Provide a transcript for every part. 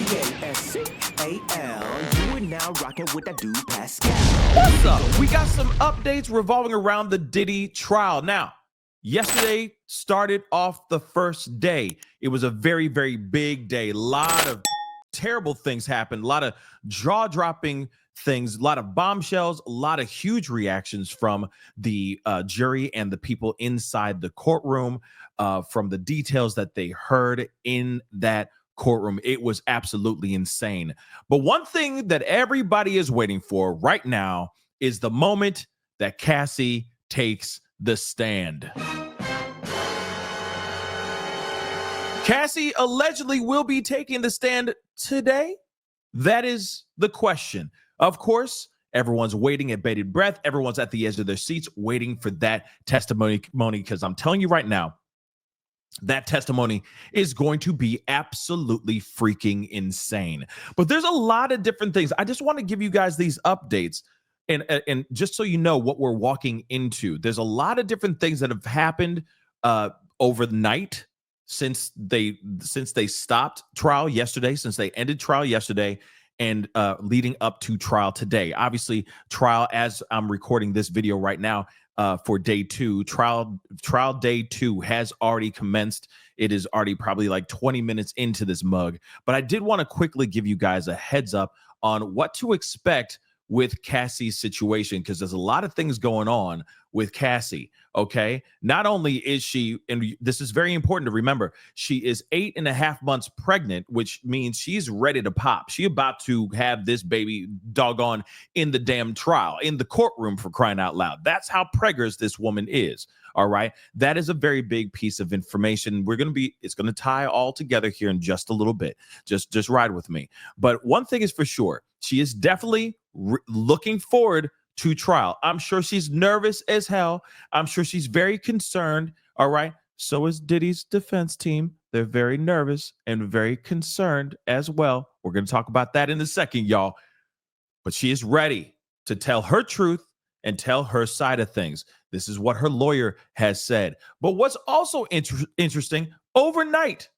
PASCAL. You are now rocking with that dude Pascal. What's up? We got some updates revolving around the Diddy trial. Now, yesterday started off the first day. It was a very, very big day. A lot of terrible things happened, a lot of jaw-dropping things, a lot of bombshells, a lot of huge reactions from the jury and the people inside the courtroom from the details that they heard in that courtroom. It was absolutely insane. But one thing that everybody is waiting for right now is the moment that Cassie takes the stand. Cassie allegedly will be taking the stand today. That is the question. Of course, everyone's waiting at bated breath. Everyone's at the edge of their seats waiting for that testimony, because I'm telling you right now, that testimony is going to be absolutely freaking insane. But there's a lot of different things. I just want to give you guys these updates and just so you know what we're walking into. There's a lot of different things that have happened overnight since they stopped trial yesterday, since they ended trial yesterday, and leading up to trial today. Obviously, trial, as I'm recording this video right now, for day two, trial day two has already commenced. It is already probably like 20 minutes into this mug. But I did want to quickly give you guys a heads up on what to expect with Cassie's situation, because there's a lot of things going on with Cassie. Okay, not only is she, and this is very important to remember, she is 8.5 months pregnant, which means she's ready to pop. She about to have this baby doggone in the damn trial, in the courtroom, for crying out loud. That's how preggers this woman is. All right, that is a very big piece of information. It's going to tie all together here in just a little bit. Just ride with me. But one thing is for sure, she is definitely looking forward to trial. I'm sure she's nervous as hell. I'm sure she's very concerned. All right. So is Diddy's defense team. They're very nervous and very concerned as well. We're going to talk about that in a second, y'all. But she is ready to tell her truth and tell her side of things. This is what her lawyer has said. But what's also interesting, overnight,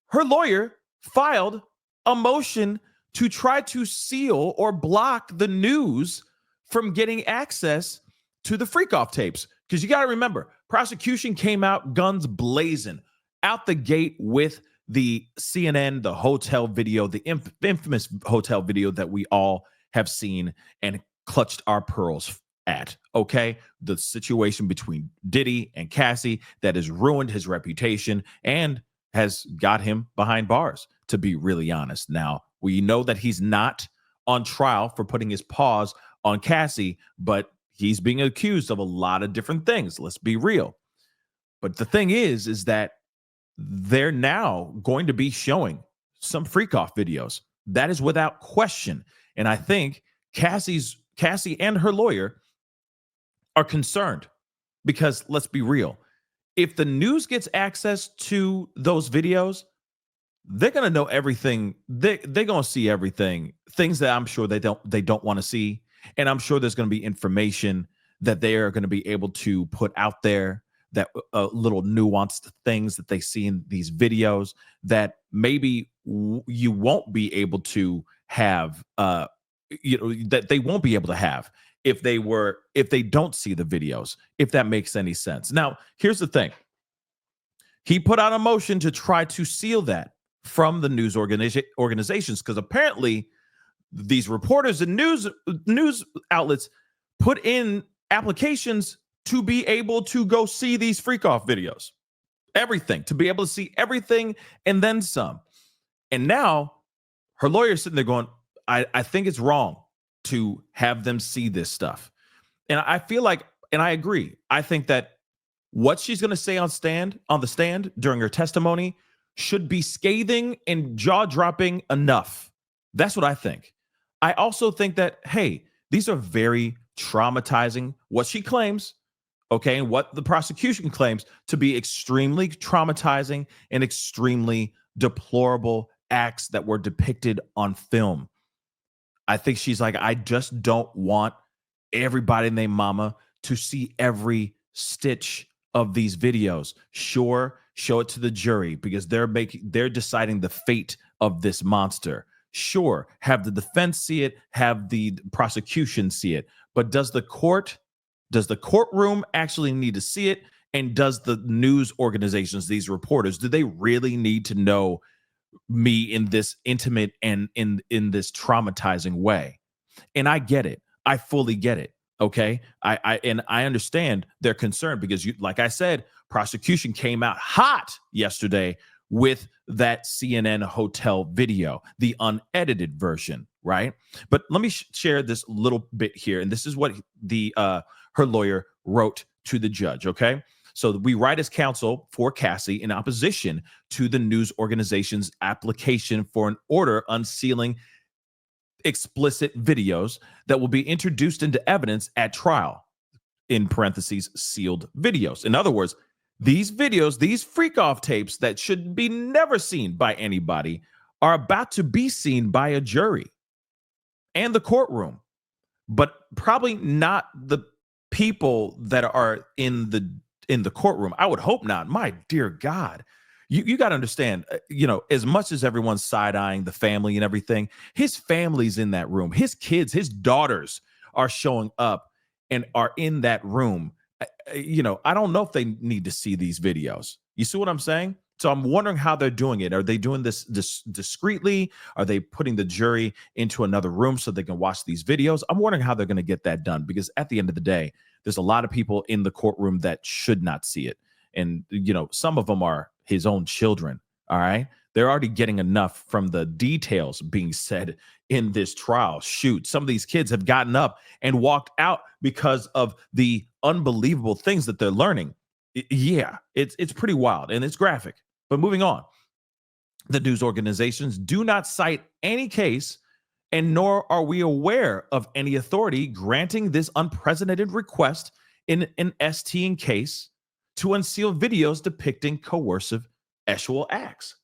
her lawyer filed a motion to try to seal or block the news from getting access to the freakoff tapes. Because you got to remember, prosecution came out guns blazing out the gate with the CNN, the hotel video, the infamous hotel video that we all have seen and clutched our pearls at. Okay, the situation between Diddy and Cassie that has ruined his reputation and has got him behind bars, to be really honest. Now, we know that he's not on trial for putting his paws on Cassie, but he's being accused of a lot of different things. Let's be real. But the thing is that they're now going to be showing some freak-off videos. That is without question. And I think Cassie and her lawyer are concerned because, let's be real, if the news gets access to those videos, they're going to know everything. They're going to see everything, things that I'm sure they don't want to see. And I'm sure there's going to be information that they are going to be able to put out there, that little nuanced things that they see in these videos that maybe you won't be able to have, that they won't be able to have if they don't see the videos, if that makes any sense. Now, here's the thing. He put out a motion to try to seal that from the news organizations, because apparently these reporters and news outlets put in applications to be able to go see these freak-off videos, everything, to be able to see everything and then some. And now her lawyer's sitting there going, I think it's wrong to have them see this stuff. And I feel like, and I agree, I think that what she's going to say on the stand during her testimony should be scathing and jaw-dropping enough. That's what I think. I also think that, hey, these are very traumatizing, what she claims, okay, and what the prosecution claims to be extremely traumatizing and extremely deplorable acts that were depicted on film. I think she's like, I just don't want everybody named Mama to see every stitch of these videos. Sure, show it to the jury because they're deciding the fate of this monster. Sure, have the defense see it, have the prosecution see it, but does the courtroom actually need to see it? And does the news organizations, these reporters, do they really need to know me in this intimate and in this traumatizing way? And I get it. I fully get it. Okay. I understand their concern because like I said, prosecution came out hot yesterday with that CNN hotel video, the unedited version, right? But let me share this little bit here. And this is what her lawyer wrote to the judge. Okay. So we write as counsel for Cassie in opposition to the news organization's application for an order unsealing explicit videos that will be introduced into evidence at trial, in parentheses, sealed videos. In other words, these videos, these freak-off tapes that should be never seen by anybody are about to be seen by a jury and the courtroom, but probably not the people that are in the courtroom. I would hope not. My dear God. You got to understand, as much as everyone's side-eyeing the family and everything, his family's in that room. His kids, his daughters are showing up and are in that room. I don't know if they need to see these videos. You see what I'm saying? So I'm wondering how they're doing it. Are they doing this discreetly? Are they putting the jury into another room so they can watch these videos? I'm wondering how they're going to get that done, because at the end of the day, there's a lot of people in the courtroom that should not see it. And, some of them are his own children. All right. They're already getting enough from the details being said in this trial. Shoot, some of these kids have gotten up and walked out because of the unbelievable things that they're learning. It's pretty wild and it's graphic. But moving on, the news organizations do not cite any case, and nor are we aware of any authority granting this unprecedented request in an ST case to unseal videos depicting coercive sexual acts.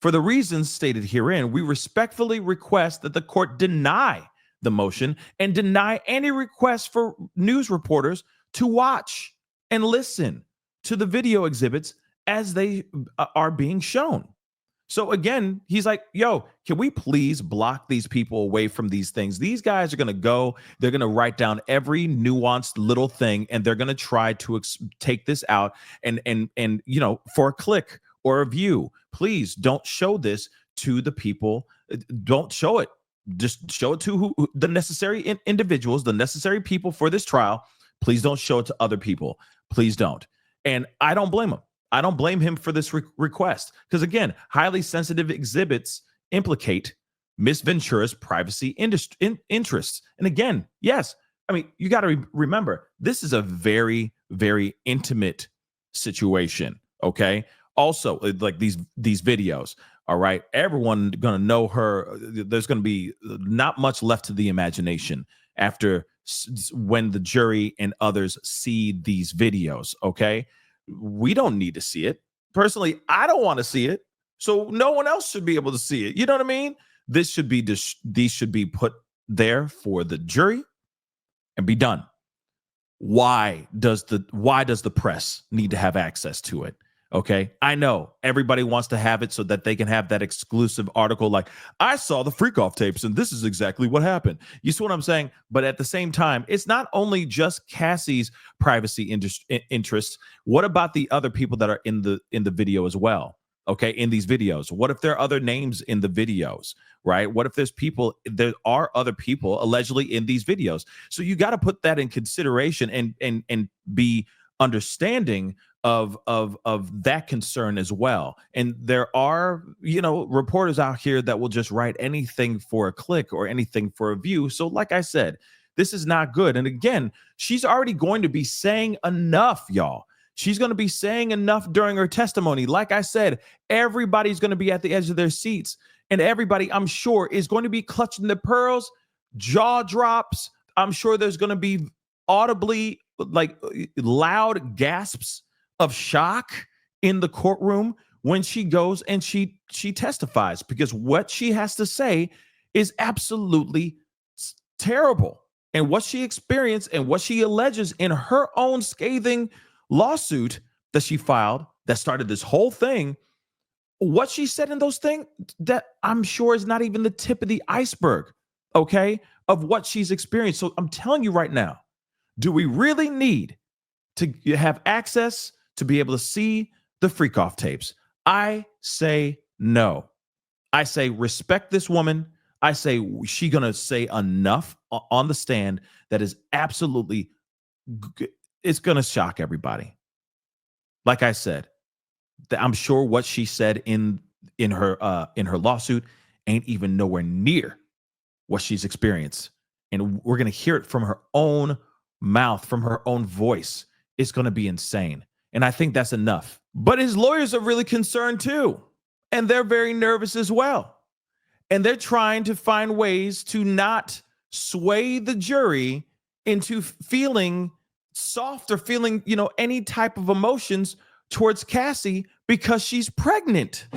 For the reasons stated herein, we respectfully request that the court deny the motion and deny any request for news reporters to watch and listen to the video exhibits as they are being shown. So again, he's like, yo, can we please block these people away from these things? These guys are going to go, they're going to write down every nuanced little thing, and they're going to try to take this out and for a click or a view. Please don't show this to the people. Don't show it. Just show it to the necessary individuals, the necessary people for this trial. Please don't show it to other people. Please don't. And I don't blame them. I don't blame him for this request because, again, highly sensitive exhibits implicate Miss Ventura's privacy interests. And again, yes, I mean, you got to remember, this is a very, very intimate situation, okay? Also, like these videos, all right? Everyone going to know her. There's going to be not much left to the imagination after when the jury and others see these videos, okay? We don't need to see it. Personally, I don't want to see it. So no one else should be able to see it. You know what I mean? These should be put there for the jury and be done. Why does the press need to have access to it? Okay, I know everybody wants to have it so that they can have that exclusive article like, I saw the freak-off tapes and this is exactly what happened. You see what I'm saying? But at the same time, it's not only just Cassie's privacy interests. What about the other people that are in the video as well? Okay, in these videos, what if there are other names in the videos, right? What if there are other people allegedly in these videos? So you got to put that in consideration and be understanding of that concern as well. And there are, reporters out here that will just write anything for a click or anything for a view. So like I said, this is not good. And again, she's already going to be saying enough, y'all. She's going to be saying enough during her testimony. Like I said, everybody's going to be at the edge of their seats, and everybody, I'm sure, is going to be clutching their pearls, jaw drops. I'm sure there's going to be audibly like loud gasps of shock in the courtroom when she goes and she testifies, because what she has to say is absolutely terrible. And what she experienced and what she alleges in her own scathing lawsuit that she filed that started this whole thing, what she said in those things, that I'm sure is not even the tip of the iceberg, okay, of what she's experienced. So I'm telling you right now, do we really need to have access to be able to see the freakoff tapes? I say no. I say respect this woman. I say she gonna say enough on the stand that is absolutely, it's gonna shock everybody. Like I said, I'm sure what she said in her lawsuit ain't even nowhere near what she's experienced, and we're gonna hear it from her own mouth, from her own voice. It's gonna be insane, and I think that's enough. But his lawyers are really concerned too, and they're very nervous as well, and they're trying to find ways to not sway the jury into feeling soft or feeling, any type of emotions towards Cassie because she's pregnant.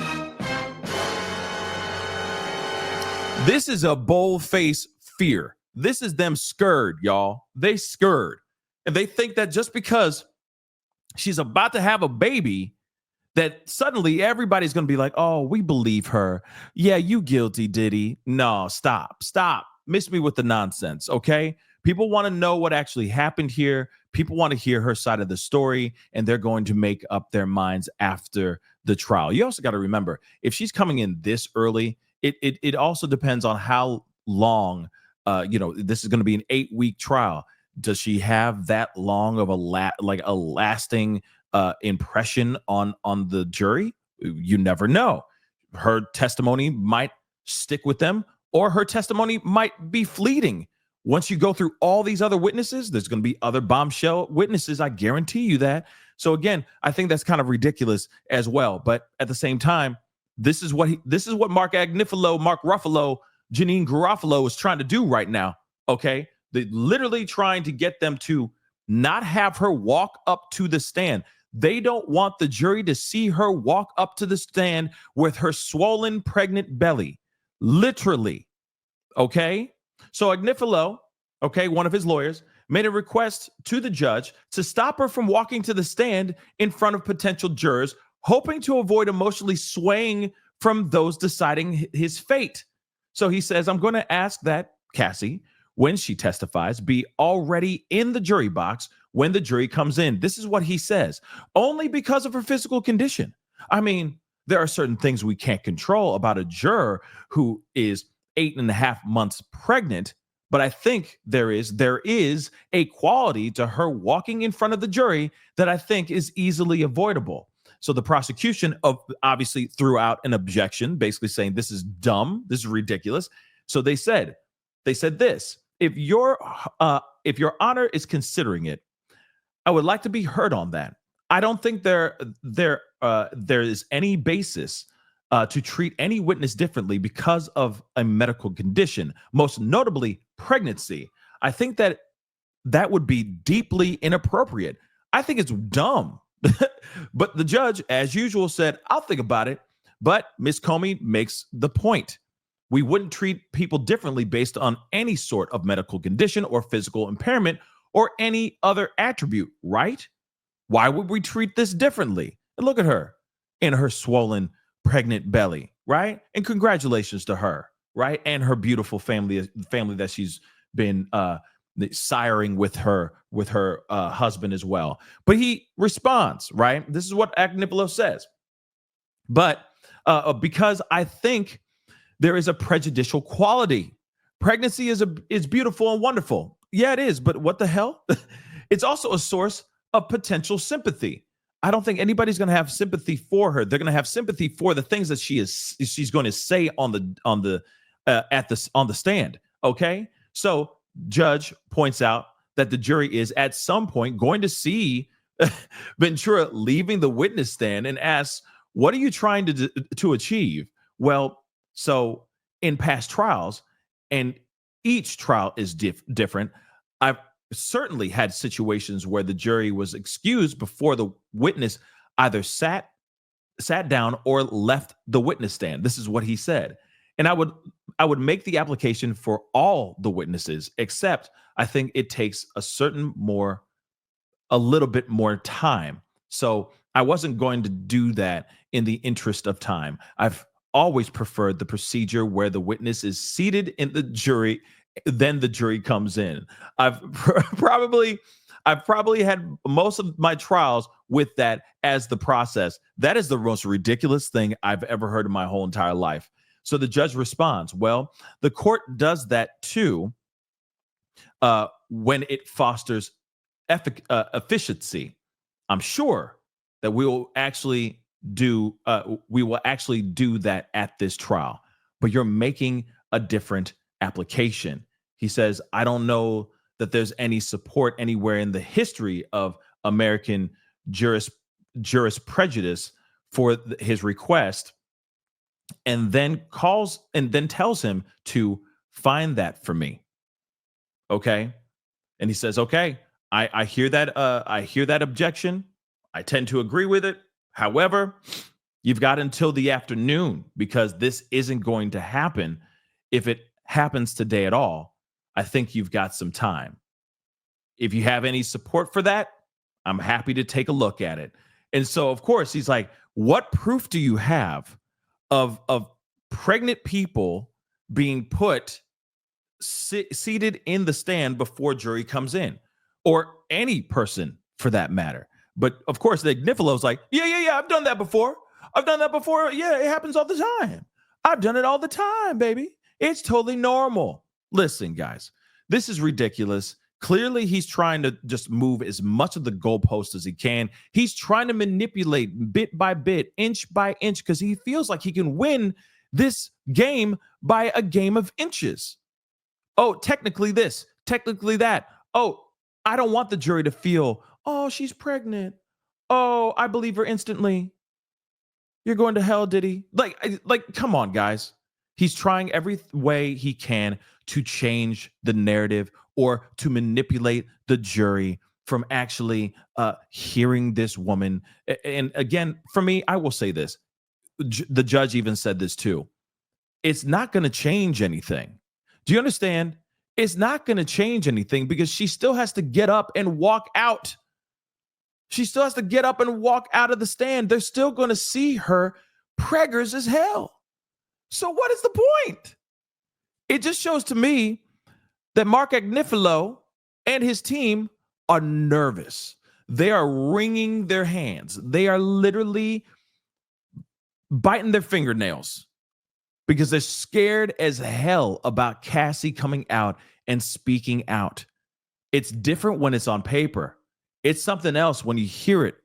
This is a bold-faced fear. This is them scared, y'all. They scared. And they think that just because she's about to have a baby, that suddenly everybody's going to be like, oh, we believe her. Yeah, you guilty, Diddy. No, stop. Miss me with the nonsense, okay? People want to know what actually happened here. People want to hear her side of the story, and they're going to make up their minds after the trial. You also got to remember, if she's coming in this early, it also depends on how long, this is going to be an 8-week trial. Does she have that long of a lasting impression on the jury? You never know. Her testimony might stick with them, or her testimony might be fleeting. Once you go through all these other witnesses, there's going to be other bombshell witnesses. I guarantee you that. So again, I think that's kind of ridiculous as well. But at the same time, this is what Mark Ruffalo, Janine Garofalo is trying to do right now. Okay, they're literally trying to get them to not have her walk up to the stand. They don't want the jury to see her walk up to the stand with her swollen, pregnant belly. Literally. Okay. So Agnifilo, one of his lawyers, made a request to the judge to stop her from walking to the stand in front of potential jurors, hoping to avoid emotionally swaying from those deciding his fate. So he says, I'm going to ask that Cassie, when she testifies, be already in the jury box when the jury comes in. This is what he says, only because of her physical condition. I mean, there are certain things we can't control about a juror who is 8.5 months pregnant, but I think there is a quality to her walking in front of the jury that I think is easily avoidable. So the prosecution obviously threw out an objection, basically saying this is dumb, this is ridiculous. So they said this: if your honor is considering it, I would like to be heard on that. I don't think there is any basis to treat any witness differently because of a medical condition, most notably pregnancy. I think that would be deeply inappropriate. I think it's dumb. But the judge, as usual, said, I'll think about it. But Ms. Comey makes the point. We wouldn't treat people differently based on any sort of medical condition or physical impairment or any other attribute, right? Why would we treat this differently? And look at her in her swollen, pregnant belly, right? And congratulations to her, right? And her beautiful family that she's been siring with her husband as well. But he responds, right? This is what Agnifilo says. But because I think there is a prejudicial quality. Pregnancy is beautiful and wonderful. Yeah, it is. But what the hell? It's also a source of potential sympathy. I don't think anybody's going to have sympathy for her. They're going to have sympathy for the things that she's going to say on the stand. Okay, so judge points out that the jury is at some point going to see Ventura leaving the witness stand and asks, "What are you trying to achieve?" Well, so in past trials, and each trial is different. I've certainly had situations where the jury was excused before the witness either sat down or left the witness stand. This is what he said. And I would make the application for all the witnesses, except I think it takes a little bit more time. So I wasn't going to do that in the interest of time. I've always preferred the procedure where the witness is seated in the jury, then the jury comes in. I've probably had most of my trials with that as the process. That is the most ridiculous thing I've ever heard in my whole entire life. So the judge responds, well, the court does that too when it fosters efficiency. I'm sure that we will actually do that at this trial, but you're making a different application. He says, I don't know that there's any support anywhere in the history of American jurisprudence for his request, and then tells him to find that for me. Okay. And he says, okay, I hear that. I hear that objection. I tend to agree with it. However, you've got until the afternoon because this isn't going to happen. If it happens today at all, I think you've got some time. If you have any support for that, I'm happy to take a look at it. And so, of course, he's like, what proof do you have of pregnant people being put seated in the stand before jury comes in, or any person for that matter? But of course, the Gniffelo's like, yeah, I've done that before. Yeah, it happens all the time. I've done it all the time, baby. It's totally normal. Listen, guys, this is ridiculous. Clearly, he's trying to just move as much of the goalpost as he can. He's trying to manipulate bit by bit, inch by inch, because he feels like he can win this game by a game of inches. Oh, technically this, technically that. Oh, I don't want the jury to feel, oh, she's pregnant. Oh, I believe her instantly. You're going to hell, Diddy. Like, come on, guys. He's trying every way he can to change the narrative or to manipulate the jury from actually hearing this woman. And again, for me, I will say this. The judge even said this too. It's not going to change anything. Do you understand? It's not going to change anything because she still has to get up and walk out. She still has to get up and walk out of the stand. They're still going to see her preggers as hell. So what is the point? It just shows to me that Mark Agnifilo and his team are nervous. They are wringing their hands. They are literally biting their fingernails because they're scared as hell about Cassie coming out and speaking out. It's different when it's on paper. It's something else when you hear it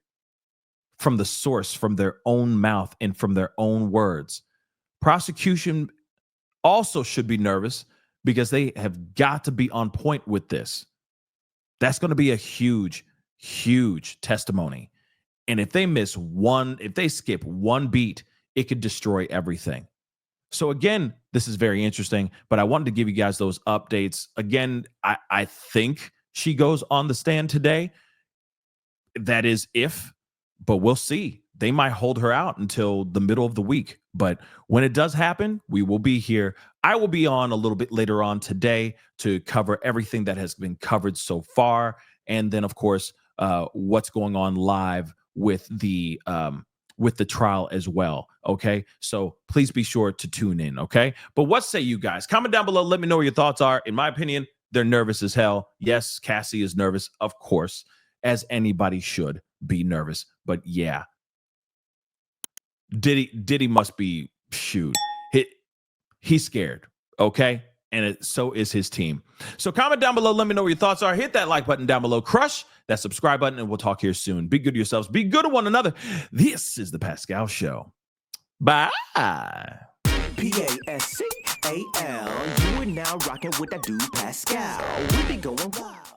from the source, from their own mouth and from their own words. Prosecution also should be nervous because they have got to be on point with this. That's going to be a huge, huge testimony. And if they skip one beat, it could destroy everything. So again, this is very interesting, but I wanted to give you guys those updates. Again, I think she goes on the stand today. That is if, but we'll see. They might hold her out until the middle of the week. But when it does happen, we will be here. I will be on a little bit later on today to cover everything that has been covered so far. And then, of course, what's going on live with the trial as well. Okay. So please be sure to tune in. Okay. But what say you guys? Comment down below. Let me know what your thoughts are. In my opinion, they're nervous as hell. Yes, Cassie is nervous, of course, as anybody should be nervous. But yeah, Diddy must be, shoot, he's scared, okay? And so is his team. So comment down below. Let me know what your thoughts are. Hit that like button down below. Crush that subscribe button, and we'll talk here soon. Be good to yourselves. Be good to one another. This is The Pascal Show. Bye. Pascal. You are now rocking with that dude Pascal. We be going wild.